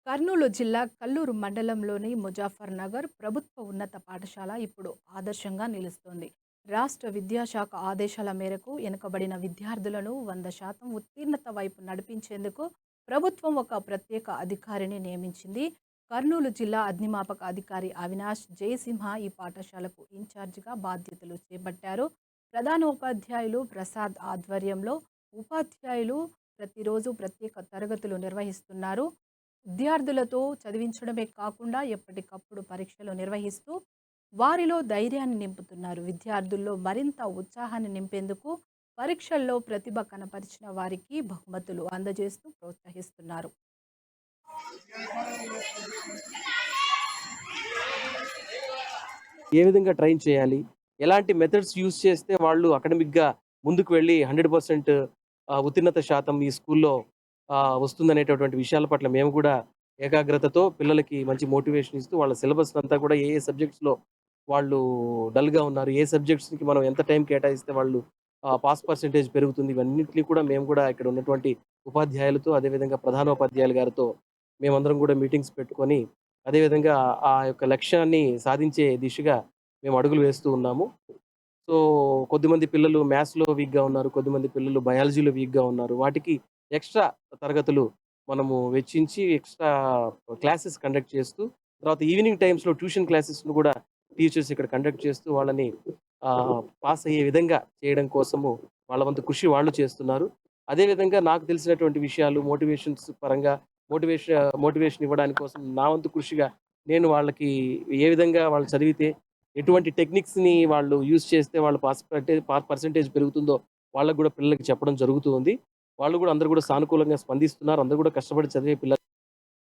కర్నూలు జిల్లా కల్లూరు మండలంలోని ముజాఫర్ నగర్ ప్రభుత్వ ఉన్నత పాఠశాల ఇప్పుడు ఆదర్శంగా నిలుస్తోంది. రాష్ట్ర విద్యాశాఖ ఆదేశాల మేరకు వెనుకబడిన విద్యార్థులను 100% ఉత్తీర్ణత వైపు నడిపించేందుకు ప్రభుత్వం ఒక ప్రత్యేక అధికారిని నియమించింది. కర్నూలు జిల్లా అగ్నిమాపక అధికారి అవినాష్ జయసింహ ఈ పాఠశాలకు ఇన్ఛార్జిగా బాధ్యతలు చేపట్టారు. ప్రధానోపాధ్యాయులు ప్రసాద్ ఆధ్వర్యంలో ఉపాధ్యాయులు ప్రతిరోజు ప్రత్యేక తరగతులు నిర్వహిస్తున్నారు. విద్యార్థులతో చదివించడమే కాకుండా ఎప్పటికప్పుడు పరీక్షలు నిర్వహిస్తూ వారిలో ధైర్యాన్ని నింపుతున్నారు. విద్యార్థుల్లో మరింత ఉత్సాహాన్ని నింపేందుకు పరీక్షల్లో ప్రతిభ కనపరిచిన వారికి బహుమతులు అందజేస్తూ ప్రోత్సహిస్తున్నారు. ఏ విధంగా ట్రైన్ చేయాలి? ఎలాంటి మెథడ్స్ యూజ్ చేస్తే వాళ్ళు అకాడమిక్‌గా ముందుకు వెళ్ళి 100% ఉత్తీర్ణత శాతం ఈ స్కూల్‌లో వస్తుందనేటటువంటి విషయాల పట్ల మేము కూడా ఏకాగ్రతతో పిల్లలకి మంచి మోటివేషన్ ఇస్తూ వాళ్ళ సిలబస్‌నంతా కూడా ఏ సబ్జెక్ట్స్‌లో వాళ్ళు డల్‌గా ఉన్నారు, ఏ సబ్జెక్ట్స్‌కి మనం ఎంత టైం కేటాయిస్తే వాళ్ళు పాస్ పర్సెంటేజ్ పెరుగుతుంది. ఇవన్నిటిని కూడా మేము కూడా ఇక్కడ ఉన్నటువంటి ఉపాధ్యాయులతో, అదేవిధంగా ప్రధానోపాధ్యాయులు గారితో మేమందరం కూడా మీటింగ్స్ పెట్టుకొని అదేవిధంగా ఆ యొక్క లక్ష్యాన్ని సాధించే దిశగా మేము అడుగులు వేస్తూ ఉన్నాము. సో, కొద్దిమంది పిల్లలు మ్యాథ్స్‌లో వీక్‌గా ఉన్నారు. కొద్దిమంది పిల్లలు బయాలజీలో వీక్‌గా ఉన్నారు. వాటికి ఎక్స్‌ట్రా తరగతులు మనము వెచ్చించి ఎక్స్‌ట్రా క్లాసెస్ కండక్ట్ చేస్తూ, తర్వాత ఈవినింగ్ టైమ్స్‌లో ట్యూషన్ క్లాసెస్‌ను కూడా టీచర్స్ ఇక్కడ కండక్ట్ చేస్తూ వాళ్ళని పాస్ అయ్యే విధంగా చేయడం కోసము వాళ్ళ వంతు కృషి వాళ్ళు చేస్తున్నారు. అదేవిధంగా నాకు తెలిసినటువంటి విషయాలు మోటివేషన్స్ పరంగా మోటివేషన్ ఇవ్వడానికి కోసం నా వంతు కృషిగా నేను వాళ్ళకి ఏ విధంగా వాళ్ళు చదివితే ఎటువంటి టెక్నిక్స్‌ని వాళ్ళు యూజ్ చేస్తే వాళ్ళు పాస్ పర్సెంటేజ్ పెరుగుతుందో వాళ్ళకి గూడా పిల్లలకి చెప్పడం జరుగుతూ ఉంది. వాళ్ళు గూడా అందరూ గూడా సానుకూలంగా స్పందిస్తున్నారు. అందరూ గూడా కష్టపడి చదివే పిల్లలు